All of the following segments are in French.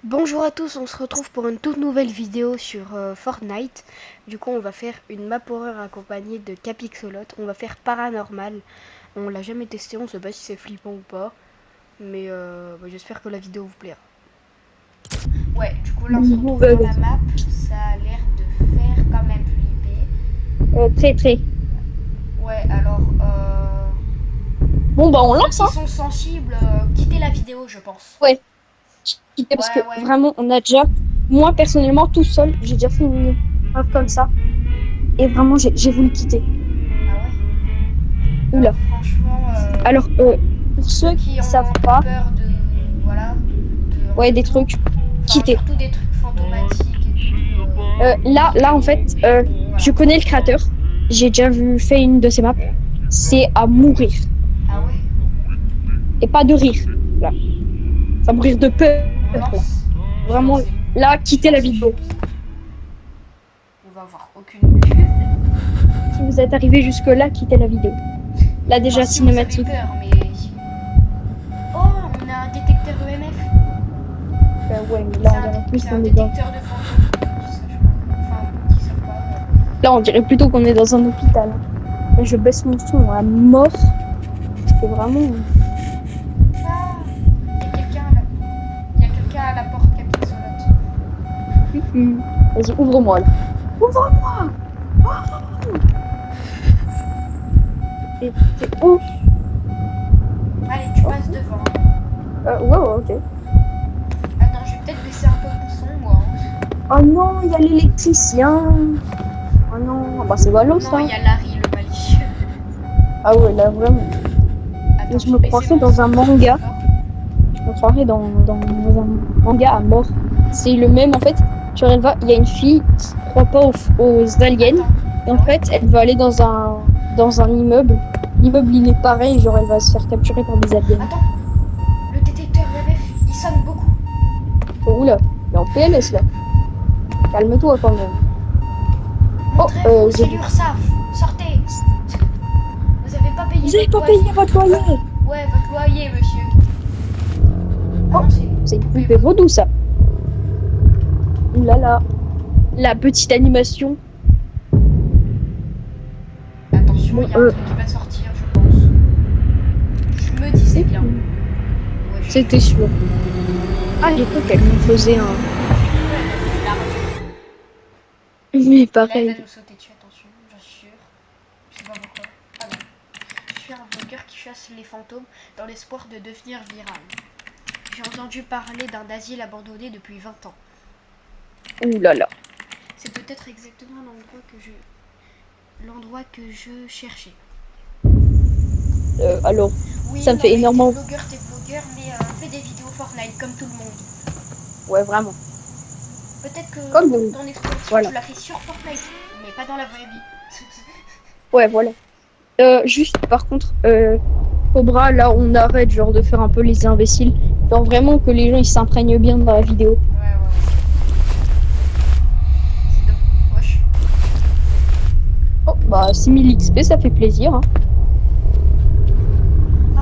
Bonjour à tous, on se retrouve pour une toute nouvelle vidéo sur Fortnite. Du coup on va faire une map horreur accompagnée de Capixolot. On va faire paranormal. On l'a jamais testé, on sait pas si c'est flippant ou pas. Mais j'espère que la vidéo vous plaira. Ouais, du coup là on se Bonjour, retrouve dans la map. Ça a l'air de faire quand même flipper. très très. Ouais, alors Bon bah on ceux lance qui hein. sont sensibles, quittez la vidéo je pense. Ouais, parce que Ouais, ouais. vraiment on a déjà, moi personnellement tout seul, j'ai déjà fait une preuve comme ça et vraiment j'ai voulu quitter. Ah ouais. Oula. Franchement, Alors pour ceux ceux qui qui ont savent un peu pas, peur de, voilà, un ouais peu des tout, trucs, enfin quitter. surtout des trucs fantomatiques et tout, Là en quitter. fait, Voilà. je connais le créateur, j'ai déjà vu fait une de ses maps, c'est à mourir Ah ouais. et pas de rire. Là, ça mourir de peur On là. lance. Je Vraiment lance. là, Je quittez la lance et je vidéo. pose. On va avoir aucune vue. Si vous êtes arrivé jusque là, quittez la vidéo. Là Enfin, déjà si vous avez cinématique. peur, mais. Oh, on a un détecteur EMF. Ouais, mais là, on dirait plus C'est un qu'on est dans... détecteur de fantômes. Qui sache pas. Enfin, qui savent pas. Là, on dirait plutôt qu'on est dans un hôpital, hein. Là, je baisse mon son à mort. C'est vraiment... Ah, il y a quelqu'un là. Il y a quelqu'un à la porte Capixolote. Vas-y, ouvre-moi, là. Ouvre-moi. Oh, t'es où? Allez, tu Oh, passes devant. ouais, ouais, ok. Attends, je vais peut-être baisser un peu mon son, moi. Oh non, il y a l'électricien. Oh non, ah bah c'est ballot, Non, il ça. y a Larry le malicieux. Ah ouais, là, vraiment. Et Attends, je j'ai me baissé croirais mon dans son un très manga. fort. Je me croirais dans un manga à mort. C'est le même, en fait. Genre, il y a une fille qui croit pas aux aliens. Attends, Et en ah ouais. fait, elle va aller dans un immeuble. L'immeuble, il est pareil. Genre, elle va se faire capturer par des aliens. Attends, le détecteur EMF, il sonne beaucoup. Oh, oula, il est en PLS, là. Calme-toi, quand même. Oh, Montrez-vous, j'ai c'est vu. l'URSSAF. Sortez. Vous avez pas payé Vous avez votre pas loyer. payé votre loyer. Ouais, votre loyer, monsieur. Ah Oh, non, c'est c'est une une poupée poupée vaudou. vaudou, ça. Ouh là là. La petite animation. Attention, Bon, il y a un truc qui va sortir, je pense. Je me disais bien. Wesh. c'était sûr. Ah, j'ai cru qu'elle nous faisait un... Ouais, elle est large. Mais Et là, il va pareil. nous sauter dessus, attention, j'assure. Je sais pas pourquoi. Ah non. Je suis un vlogueur qui chasse les fantômes dans l'espoir de devenir viral. J'ai entendu parler d'un asile abandonné depuis 20 ans. Ouh là là. C'est peut-être exactement l'endroit que je cherchais. Alors, Oui, ça me non fait mais énormément... t'es vlogueur, mais fais des vidéos Fortnite comme tout le monde. Ouais, vraiment. Peut-être que Comme nous. ton exposition Voilà. tu l'as fait sur Fortnite, mais pas dans la vraie vie. Ouais, voilà. Juste, par contre, Cobra, là, on arrête, genre, de faire un peu les imbéciles. Genre, vraiment que les gens, ils s'imprègnent bien dans la vidéo. Ouais. C'est de... Wesh. Oh, bah, 6000 XP, ça fait plaisir, hein. Ah,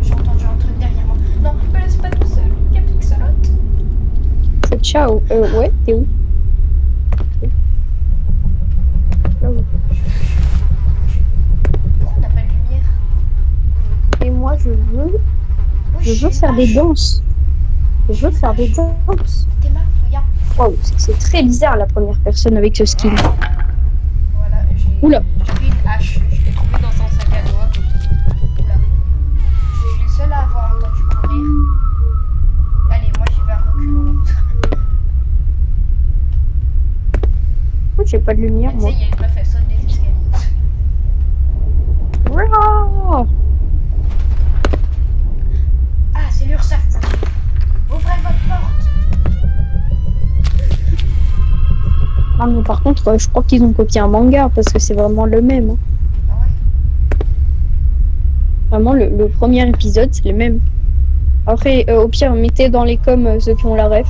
j'ai entendu un truc derrière moi. Non, me laisse pas tout seul, Capixolote. Ciao. Ouais, t'es où? Là où? Pourquoi on n'a pas de lumière? Et moi, je Wesh, veux j'ai une faire des hache. danses. Je veux faire des danses. T'es mal, regarde. Waouh, c'est très bizarre, la première personne avec ce skin. Voilà, Oula. j'ai pris une hache. Je l'ai trouvée dans un sac à dos à côté. Oula. Je suis le seul à avoir entendu courir. Allez, moi j'y vais à reculons. Oh, j'ai pas de lumière, Tu sais, moi. il y a une meuf, elle saute des escaliers. Ouah. Ah, c'est l'URSSAF, monsieur. Ouvrez votre porte. Ah, mais par contre, je crois qu'ils ont copié un manga parce que c'est vraiment le même, hein. Ah ouais. Vraiment, le premier épisode, c'est le même. Après, au pire, mettez dans les coms ceux qui ont la ref.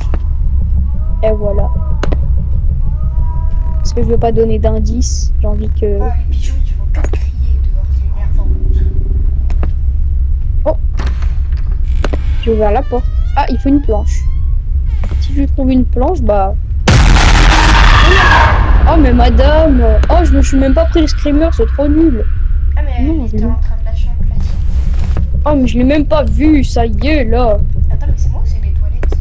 Et voilà. Parce que je veux pas donner d'indices. J'ai envie que... Ah, les pigeons, ils font que crier dehors, c'est énervant. Oh, j'ai ouvert la porte. Ah, il faut une planche. si tu trouves une planche, bah... Oh, mais madame, oh, je me suis même pas pris le screamer, c'est trop nul. Ah, mais elle Non, était en train de lâcher un plastique. oh, mais je l'ai même pas vu, ça y est, là. Attends, mais c'est moi ou c'est des toilettes?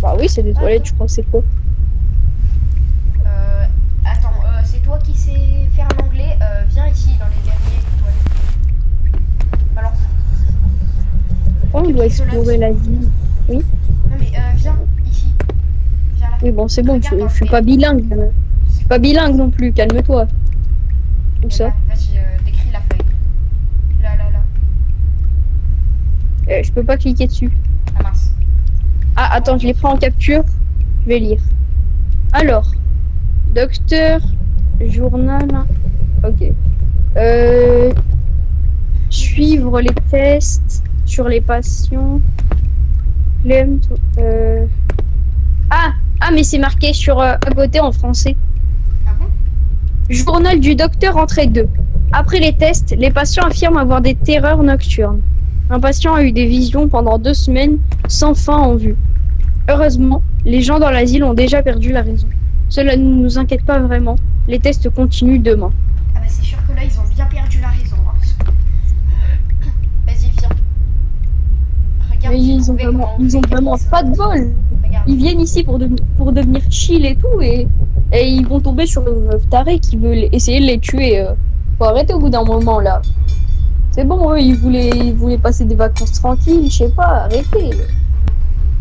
Bah oui, c'est des toilettes, je crois que c'est quoi. Attends, c'est toi qui sais faire l'anglais. Viens ici dans les derniers toilettes. Balance. Oh, on doit explorer la ville. Oui. Non, mais viens ici. Viens là. Oui, bon, c'est bon, Regarde dans je suis le pas dernier. bilingue. Je suis pas bilingue non plus, calme-toi. Où Et ça? là, vas-y, décris la feuille. Là, là, là. Je peux pas cliquer dessus. Ah mince. Ah, attends, je les prends en capture. Je vais lire. Alors, docteur, journal. Ok. Suivre les tests sur les patients. Clem, ah, mais c'est marqué sur à côté en français. Ah bon? Journal du docteur entrée 2. Après les tests, les patients affirment avoir des terreurs nocturnes. Un patient a eu des visions pendant 2 semaines sans fin en vue. Heureusement, les gens dans l'asile ont déjà perdu la raison. Cela ne nous inquiète pas vraiment. Les tests continuent demain. Ah bah c'est sûr que là, ils ont bien perdu la raison. Hein. Vas-y, viens. Regarde, Mais j'ai ils ont trouvé comment on ils ont fait vraiment Capixolot. pas de bol. Regarde. Ils viennent ici pour devenir chill et tout, et ils vont tomber sur une meuf tarée qui veut essayer de les tuer. Faut arrêter au bout d'un moment là. C'est bon, eux, ils voulaient passer des vacances tranquilles, je sais pas, arrêtez.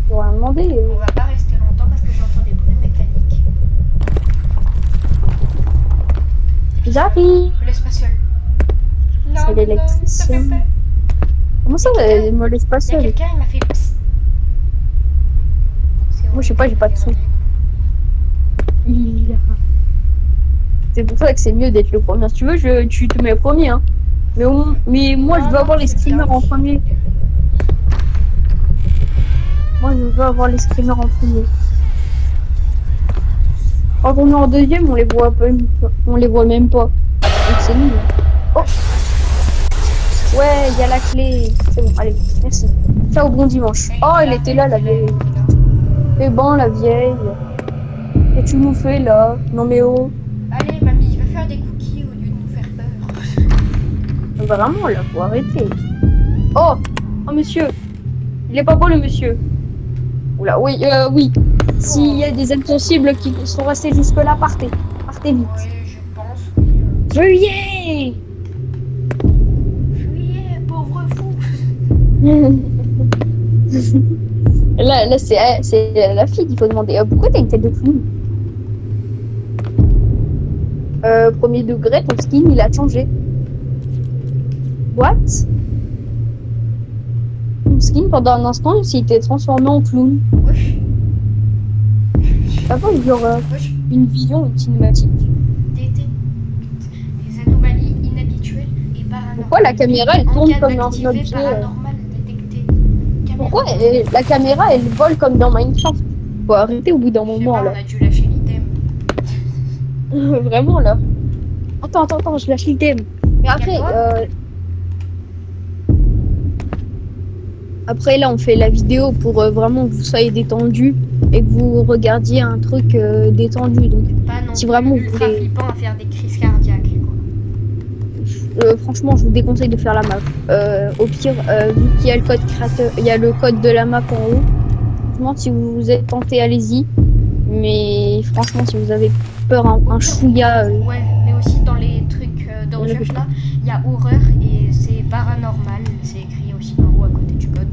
Faut rien demander. On va pas rester longtemps parce que j'entends des bruits mécaniques. J'arrive. Me laisse pas seule. Non, C'est mais non, ça fait l'électricien. peur. Comment ça, quelqu'un- me laisse pas Il y a seule? quelqu'un, il m'a fait psst. Moi, je sais pas, j'ai pas de son. C'est pour ça que c'est mieux d'être le premier. Si tu veux, tu te mets premier, hein. Mais moi, je veux avoir les streamers en premier. Moi, je veux avoir les streamers en premier. Quand on est en deuxième, on les voit pas, on les voit même pas. Donc c'est nul. Oh, ouais, il y a la clé. C'est bon, allez, merci. Ciao, bon dimanche. Oh, elle était là, la vieille. C'est bon, la vieille. Et tu nous fais là? Non mais oh. Allez, mamie, va faire des cookies au lieu de nous faire peur. Vraiment, là, faut arrêter. Oh, oh monsieur. Il est pas beau le monsieur. Oula, oui, oui. S'il y a des âmes sensibles qui sont restés jusque-là, partez. Partez vite. Oui, je pense, oui. Fuyez! Fuyez, pauvre fou. Là c'est la fille qu'il faut demander. Pourquoi t'as une tête de clown? Premier degré, ton skin, il a changé. What? Ton skin, pendant un instant, il s'était transformé en clown. Wesh. T'as pas genre Wesh. une vision, une cinématique? Des anomalies inhabituelles et paranormales. Pourquoi la caméra, elle tourne comme un d'activité objet paranormale détectée. Pourquoi la caméra, elle vole comme dans Minecraft? Faut arrêter au bout d'un Je sais moment, pas, là. on a dû lâcher l'item. Vraiment, là. Attends, je lâche l'item. Mais après, après, là, on fait la vidéo pour vraiment que vous soyez détendu et que vous regardiez un truc détendu. Donc, Pas non si plus vraiment vous ultra voulez... flippant à faire des crises cardiaques. franchement, je vous déconseille de faire la map. Au pire, vu qu'il y a le code créateur, il y a le code de la map en haut. Franchement, si vous êtes tenté, allez-y. Mais franchement, si vous avez peur, un chouïa... Ouais, mais aussi dans les trucs de recherche là, il y a horreur et c'est paranormal. C'est écrit aussi en haut à côté du code.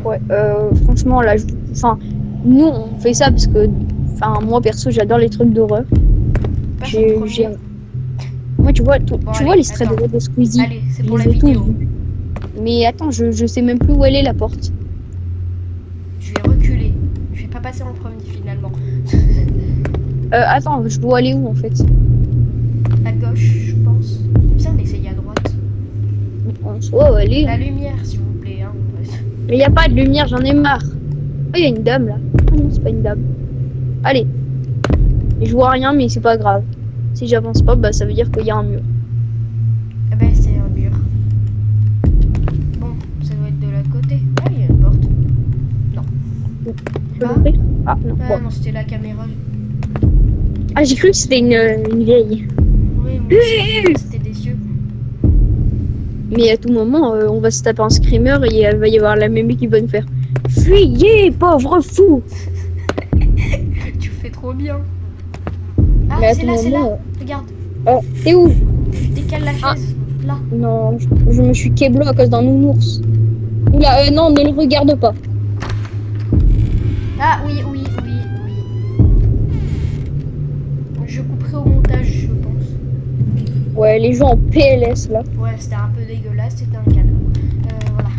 Ouais, franchement, là, enfin, nous, on fait ça parce que, enfin, moi, perso, j'adore les trucs d'horreur. Moi, tu vois, tu vois les straits de Squeezie. Allez, c'est pour la vidéo. Mais attends, je sais même plus où elle est, la porte. Je vais reculer. Je vais pas passer en premier, finalement. Attends, je dois aller où, en fait? À gauche, je pense. Viens, on essaye à droite. En soi, allez. La lumière, s'il vous plaît. Hein. Mais il n'y a pas de lumière, j'en ai marre. Oh, il y a une dame, là. Ah non, c'est pas une dame. Allez. Je vois rien, mais c'est pas grave. Si j'avance pas, bah ça veut dire qu'il y a un mur. Eh ben, c'est un mur. Bon, ça doit être de l'autre côté. Ah, il y a une porte. Non. peux Ah. l'ouvrir? Ah non, Ah bon. non, c'était la caméra. Ah, j'ai cru que c'était une vieille. Oui, moi aussi, c'était des yeux. Mais à tout moment, on va se taper un screamer et il va y avoir la mémé qui va nous faire fuyez, pauvre fou! Tu fais trop bien. Ah, Mais à c'est tout là, c'est là. moment. Regarde, Oh, t'es où? tu décales la Ah, chaise. Là. non, je me suis keblo à cause d'un nounours. Oula, non, ne le regarde pas. Ah, oui, oui, oui, oui. Je couperai au montage, je pense. Ouais, les gens en PLS là. Ouais, c'était un peu dégueulasse, c'était un cadeau. Voilà.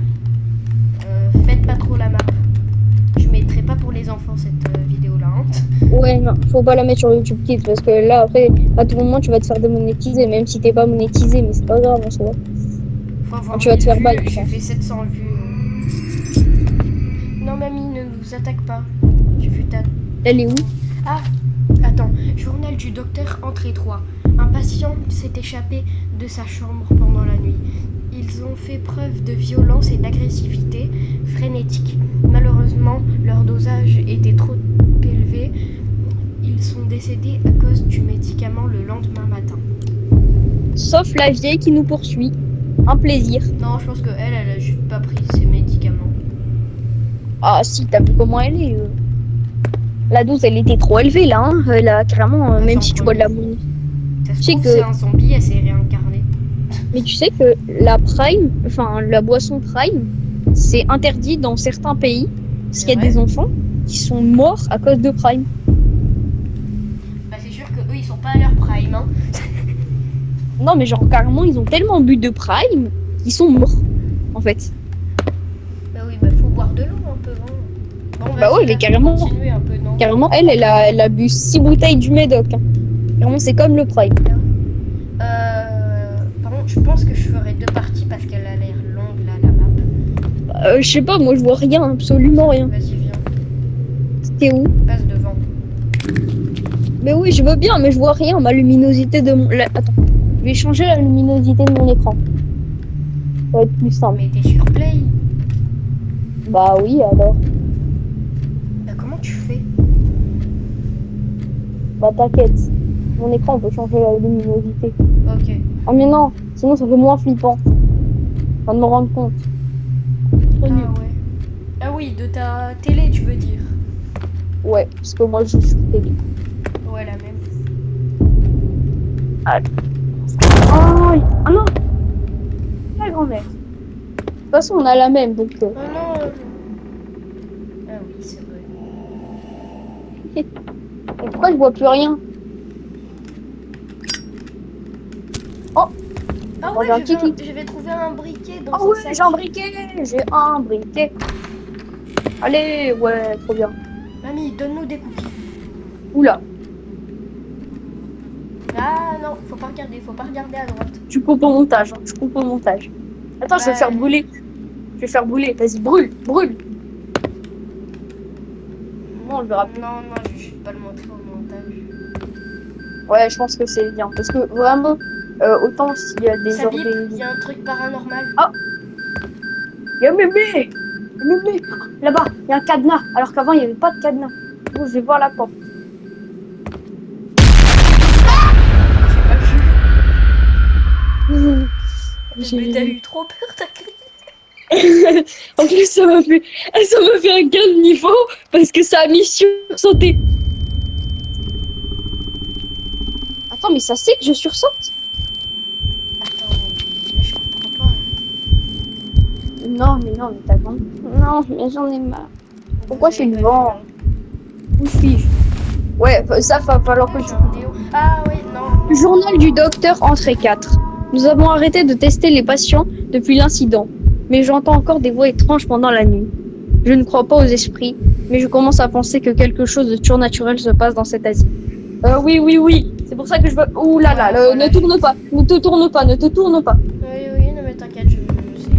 Faites pas trop la map. Je mettrai pas pour les enfants cette vidéo-là. Hein. Ouais, non, faut pas la mettre sur YouTube Kids parce que là, après, à tout moment, tu vas te faire démonétiser, même si t'es pas monétisé, mais c'est pas grave en soi. Faut avoir Enfin, tu vas te 1000 faire ban, vues, je j'ai pense. fait 700 vues. Non, mamie, ne nous attaque pas. J'ai vu ta... Elle est où? Ah, attends. Journal du docteur entrée 3. Un patient s'est échappé de sa chambre pendant la nuit. Ils ont fait preuve de violence et d'agressivité frénétique. Malheureusement, leur dosage était trop élevé. Ils sont décédés à cause du médicament le lendemain matin. Sauf la vieille qui nous poursuit. Un plaisir. Non, je pense qu'elle a juste pas pris ses médicaments. Ah si, t'as vu comment elle est La dose, elle était trop élevée là. Hein. Elle a carrément, Bah, même j'en si tu bois de la prenais. monnaie. Ça se Tu sais trouve, que, c'est un zombie, elle s'est réincarnée. mais tu sais que la Prime, enfin la boisson Prime, c'est interdit dans certains pays parce C'est qu'il y a vrai? des enfants qui sont morts à cause de Prime. Bah, c'est sûr que eux, ils sont pas à leur prime. Hein. Non, mais genre carrément, ils ont tellement bu de Prime qu'ils sont morts, en fait. Bah oui, bah faut boire de l'eau un peu. Hein. Bon, Bah ouais, vas-y, mais là, carrément, continuez un peu, non? carrément, elle a bu 6 bouteilles du Médoc. Hein. Carrément, c'est comme le Prime. Par contre, je pense que je ferai 2 parties parce qu'elle a l'air longue, là, la map. Je sais pas, moi je vois rien, absolument rien. Vas-y, viens. T'es où? Passe devant. Mais oui, je veux bien, mais je vois rien. Ma luminosité de mon. Attends, je vais changer la luminosité de mon écran. Ça va être plus simple. Mais t'es sur Play. Bah oui, alors. Bah, comment tu fais? Bah t'inquiète. Mon écran, on peut changer la luminosité. Ok. Ah mais non, sinon ça fait moins flippant. Je viens de me rendre compte. Trop nul. Ah ouais. Ah oui, de ta télé, tu veux dire? Ouais, parce que moi je joue sur télé. Ouais, la même. Ah, ah non! La grand-mère. De toute façon, on a la même, donc. Oh non. Ah oui, c'est vrai. Et pourquoi je vois plus rien? Oh! Ah Bon, ouais, j'ai un petit clic. je vais trouver un briquet dans Ah un ouais, sac. j'ai un briquet! J'ai un briquet. Allez, ouais, trop bien. Mamie, donne-nous des cookies. Oula, Ah non, faut pas regarder à droite. tu coupes au montage, hein. Je coupe au montage. Attends, je vais Ouais. faire brûler. Je vais faire brûler. Vas-y, brûle, brûle. Non, on le verra plus. Non, je vais pas le montrer au montage. Ouais, je pense que c'est bien. Parce que vraiment, autant s'il y a des Ça genres bip, des. il y a un truc paranormal. Ah! Il y a un mémé! Un mémé! Là-bas, il y a un cadenas. Alors qu'avant, il n'y avait pas de cadenas. Bon, je vais voir la porte. Mais t'as eu trop peur, t'as crié. En plus, ça m'a fait un gain de niveau parce que ça a mis sursauter. Attends, mais ça sait que je sursaute? Attends, mais je comprends pas. Non, mais t'as compris. Non, mais j'en ai marre. Pourquoi je suis devant? Où suis-je? Ouais, ça va falloir que tu... Ah oui, non. Journal du docteur entrée 4. Nous avons arrêté de tester les patients depuis l'incident, mais j'entends encore des voix étranges pendant la nuit. Je ne crois pas aux esprits, mais je commence à penser que quelque chose de surnaturel se passe dans cet asile. Oui. C'est pour ça que je veux... Ouh là là, Voilà. ne tourne pas, ne te tourne pas. Oui, non mais t'inquiète, je sais.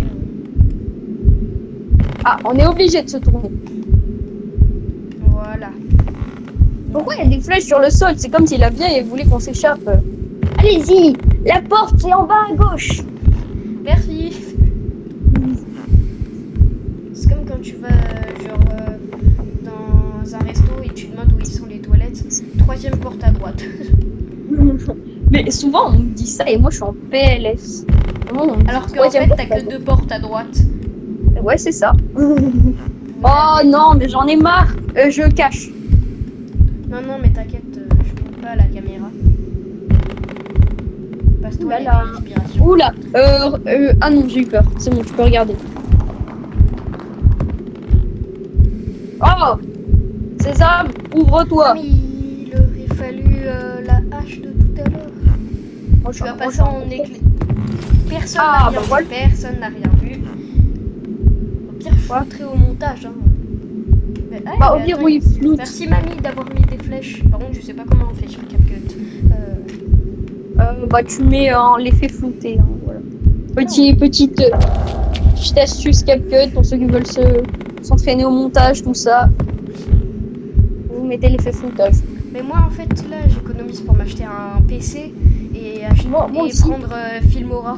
Ah, on est obligé de se tourner. Voilà. Pourquoi il y a des flèches sur le sol? C'est comme si la vieille elle voulait qu'on s'échappe. Allez-y, la porte c'est en bas à gauche. Merci. C'est comme quand tu vas genre dans tu demandes où ils sont les toilettes. Troisième porte à droite. Mais souvent, on me dit ça et moi, je suis en PLS. Vraiment, on me dit Alors qu'en troisième fait, porte t'as à que droite. 2 portes à droite. Ouais, c'est ça. Oh non, mais j'en ai marre. Je cache. Non, non, mais t'inquiète, je monte pas à la caméra. Passe-toi les Oulala. inspirations. Oula. Ah non, j'ai eu peur. C'est bon, tu peux regarder. Oh, Sésame, ouvre-toi. Mais il aurait fallu la hache de tout à l'heure. Moi, Tu vas moi, passer en éclair. Personne n'a rien vu. voilà. Personne n'a rien vu. Au pire, je Ouais. foutrai au montage. Hein. Mais, ah, Bah, mais au pire, attends, oui, floute. merci mamie d'avoir mis des flèches. Par contre, je sais pas comment on fait sur CapCut. Bah, tu mets l'effet flouté. Hein, voilà. Petite astuce CapCut pour ceux qui veulent s'entraîner au montage, tout ça. Vous mettez l'effet floutage. Mais moi, en fait, là, j'économise pour m'acheter un PC et, Moi et aussi. prendre Filmora.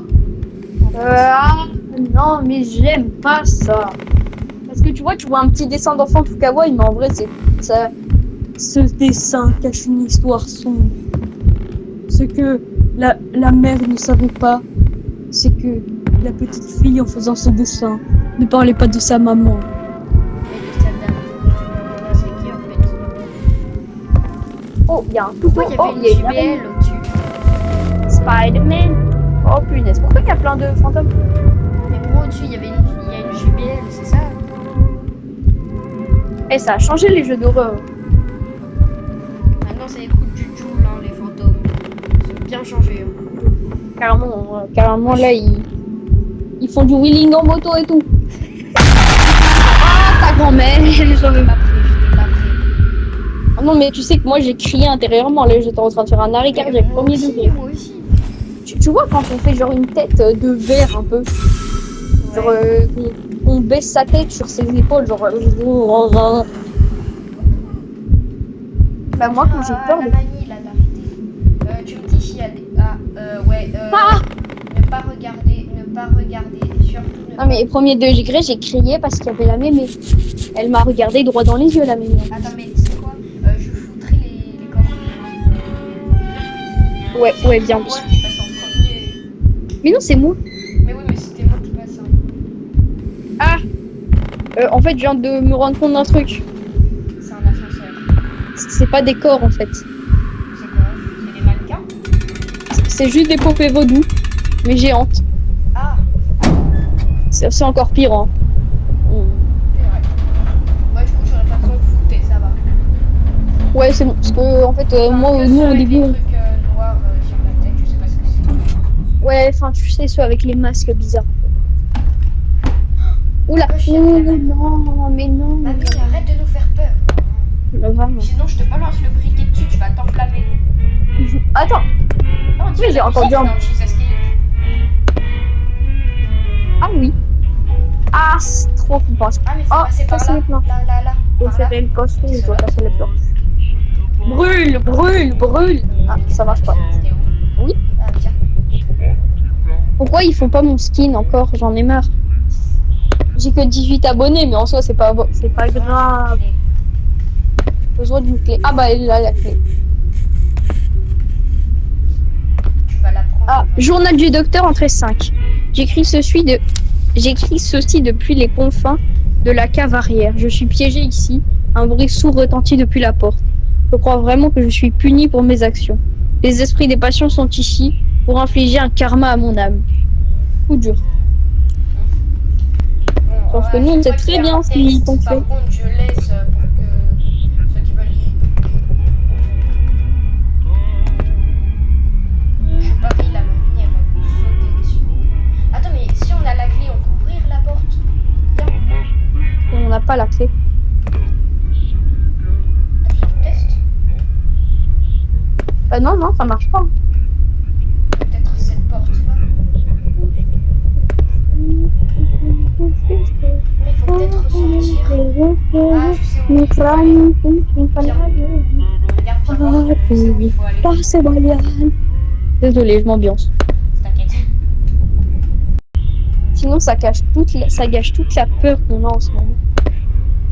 Ah non, mais j'aime pas ça. Parce que tu vois un petit dessin d'enfant tout kawaii, mais en vrai, ce dessin cache une histoire sombre. Ce que la mère ne savait pas, c'est que la petite fille, en faisant ce dessin, ne parlait pas de sa maman. Et de cette dame. C'est qui, en fait? Oh, il y a un couteau. Pourquoi il y avait une JBL au-dessus? Spider-Man. Oh punaise, pourquoi il y a plein de fantômes? Mais bro, au-dessus, il y a une JBL, c'est ça? Eh, ça a changé les jeux d'horreur. Maintenant, ça écoute du Joule, hein, les fantômes. Ils ont bien changé. Hein. Carrément là, ils font du wheeling en moto et tout. Ah, ta grand-mère, J'étais pas prêt. Oh non, mais tu sais que moi j'ai crié intérieurement, là j'étais en train de faire un arrêt cardiaque, Moi premier aussi, degré. moi aussi. Tu vois quand on fait genre une tête de verre un peu, genre Ouais. on baisse sa tête sur ses épaules, genre. Bah moi quand j'ai peur La de... manie, là, d'arrêter. Tu me dis s'il y a des... ouais. Ah Ne pas regarder, et surtout ne Non mais premier degré, j'ai crié parce qu'il y avait la mémé. Elle m'a regardé droit dans les yeux, la mémé. Attends, mais tu sais quoi? Je foutrai les corps. Ouais, bien. Moi qui passe en premier. Mais non, c'est moi. Mais oui, mais c'était moi qui passe. Hein. Ah en fait, je viens de me rendre compte d'un truc. C'est un ascenseur. C'est pas des corps en fait. C'est quoi? C'est des mannequins? C'est juste des poupées vaudou, mais géantes. Ah, C'est encore pire, hein. c'est vrai. Ouais, du coup, j'aurais pas besoin de fouter, ça va. Ouais, c'est bon. Parce que, en fait, moi, Que nous, ceux au avec début. des trucs noirs sur la tête, je sais pas ce que c'est. Ouais, enfin, tu sais, ceux avec les masques bizarres. Oula! Ah, je sais, Oh, la mamie. non, mais non. Mamie, arrête de nous faire peur. Vraiment. Sinon, je te balance le briquet dessus, tu vas t'enflammer. Attends! Oh, on dirait Oui, j'ai la entendu musique un- dans Jesus Escape. Ah oui! Ah, c'est trop flippant. Ah, mais faut Oh, passer par casser là. les plans. Là. Je Par vais là. faire une cosse, je dois casser les plans. Brûle! Ah, ça marche pas. C'était où? Oui. Ah, tiens. Pourquoi ils font pas mon skin encore? J'en ai marre. J'ai que 18 abonnés, mais en soi, c'est pas grave. Besoin d'une clé. Ah bah, elle est là, la clé. Tu vas la prendre. Ah, journal du docteur, entrée 5. J'écris ceci depuis les confins de la cave arrière. Je suis piégé ici. Un bruit sourd retentit depuis la porte. Je crois vraiment que je suis puni pour mes actions. Les esprits des passions sont ici pour infliger un karma à mon âme. Coup dur. Sauf que nous, on sait très bien ce qu'ils ont fait. Par contre, je laisse pour que ceux qui veulent. Je parie la mamie, elle va nous sauter dessus. Attends, mais si on a la clé, on peut ouvrir la porte. Viens, On n'a pas la clé. on teste. Bah non, ça marche pas. Peut-être cette porte là. Mais il faut peut-être ressortir. Ah, je sais où il faut aller. Regarde, viens voir. Je sais où il faut aller. Désolé, je m'ambiance. T'inquiète. Sinon, ça gâche toute la peur qu'on a en ce moment.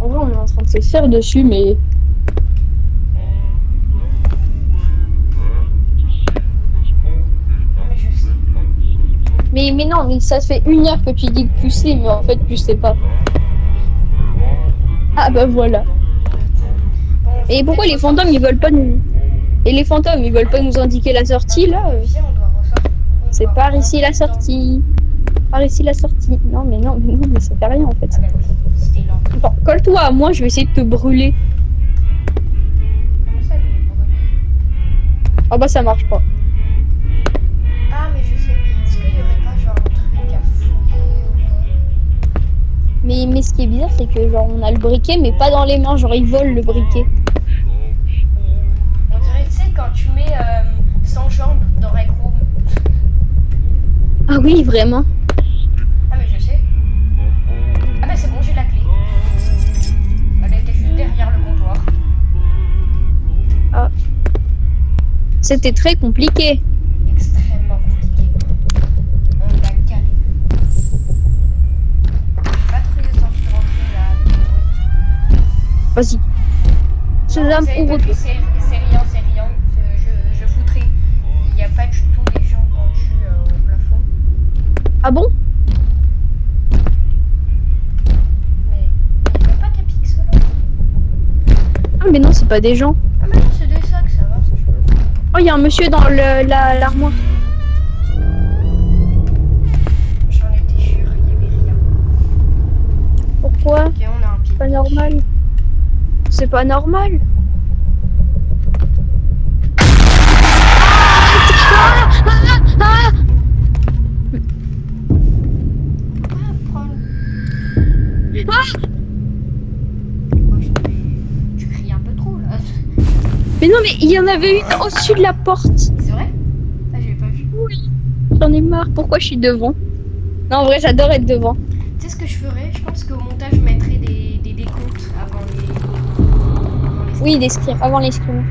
En vrai, on est en train de se faire dessus, mais mais non, mais ça fait 1 heure que tu dis que tu sais, mais en fait, tu sais pas. Ah bah voilà. Bon, Et faut pourquoi peut-être les fantômes, ressortir. ils veulent pas nous... Et les fantômes, ils veulent pas nous indiquer la sortie, là Viens, on doit ressortir. On C'est doit par ici la rentrer dans... sortie. Par ici la sortie. Non, mais non, mais non, mais ça fait rien, en fait. Ah bah oui, c'était lent. Attends, colle-toi à moi, je vais essayer de te brûler. Comment ça, je vais brûler? Ah bah ça marche pas. Ah, mais je sais. Est-ce qu'il y aurait pas genre un truc à fouiller ou quoi? Mais ce qui est bizarre, c'est que genre on a le briquet, mais pas dans les mains. Genre ils volent le briquet. On dirait, tu sais, quand tu mets 100 jambes dans Rec Room. Ah oui, vraiment. Ah, mais je sais. Ah, bah c'est bon, j'ai la clé. Elle était juste derrière le comptoir. Ah. C'était très compliqué. Extrêmement compliqué. On l'a calé. J'ai pas trop eu le temps de rentrer là. Vas-y. Non, Sésame, c'est ouvre-toi. c'est rien. Je foutrais. Il n'y a pas du tout des gens pendus au plafond. Ah bon? Mais il n'y a pas Capixolo. Ah mais non, c'est pas des gens. Ah, mais non, c'est des sacs, ça va. Oh, il y a un monsieur dans l'armoire. J'en étais sûre, il n'y avait rien. Pourquoi? Ok, on a un pied. Pas normal. C'est pas normal. Ah, ah, ah. Ah, prends. Ah. Moi, tu cries un peu trop là. Mais non, mais il y en avait une au-dessus de la porte. C'est vrai? Ah, j'avais pas vu. Oui. J'en ai marre. Pourquoi je suis devant? Non, en vrai, j'adore être devant. Tu sais ce que je ferais? Je pense qu'au montage, je mettrais des décomptes avant les Oui, des scrims. Avant les scrims.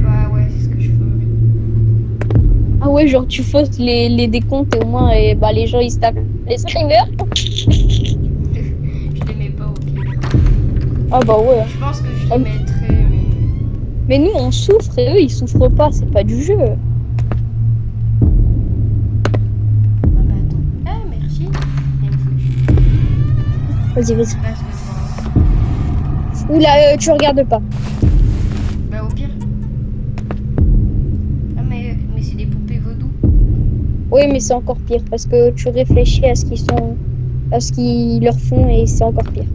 Bah ouais, c'est ce que je ferais. Ah ouais, genre tu fausses les décomptes et au moins bah, les gens ils se tapent les screamers. Je les mets pas au pire. Ah bah ouais. Je pense que je les Ah, mettrais, mais... mais nous on souffre et eux ils souffrent pas, c'est pas du jeu. Ah bah attends. Ah, merci. Il me faut... Vas-y, vas-y. Là, je vais voir. Oula, tu regardes pas. Bah au pire. Ah, mais c'est des poupées vaudou. Oui, mais c'est encore pire parce que tu réfléchis à ce qu'ils leur font et c'est encore pire.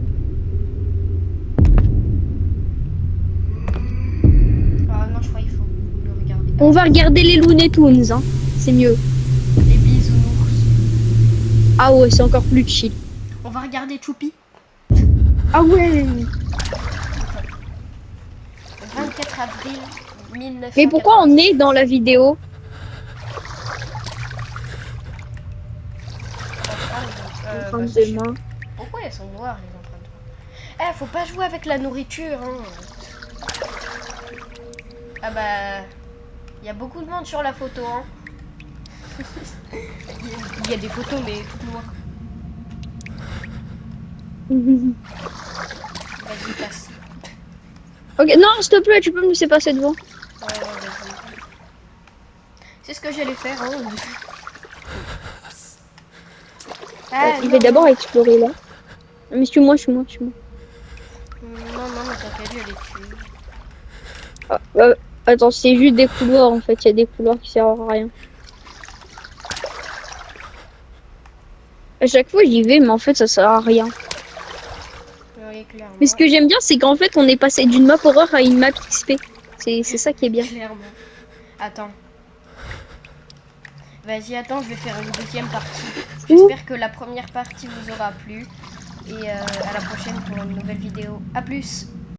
Ah non, je crois qu'il faut le regarder. On va regarder les Looney Tunes, hein. C'est mieux. Les bisounours. Ah ouais, c'est encore plus chill. On va regarder Choupi. Ah ouais. 24 avril 1900. Mais pourquoi on est dans la vidéo? Bah, ça, Demain. pourquoi elles sont noires les empreintes? Eh, faut pas jouer avec la nourriture, hein. Ah bah... Il y a beaucoup de monde sur la photo, hein. Il y a des photos, mais toutes noires. Vas-y, passe. Ok, non, s'il te plaît, tu peux me laisser passer devant. Ouais, vas-y. C'est ce que j'allais faire, hein. Ah, Il va d'abord explorer là. Mais suis-moi, suis-moi, suis-moi. Non, mais t'as pas dû aller dessus. Ah, attends, c'est juste des couloirs en fait. Il y a des couloirs qui servent à rien. À chaque fois j'y vais, mais en fait ça sert à rien. Oui, clairement. Mais ce que j'aime bien, c'est qu'en fait on est passé d'une map horreur à une map XP. C'est ça qui est bien. Clairement. Attends. Vas-y, attends, je vais faire une deuxième partie. J'espère que la première partie vous aura plu. Et à la prochaine pour une nouvelle vidéo. A plus!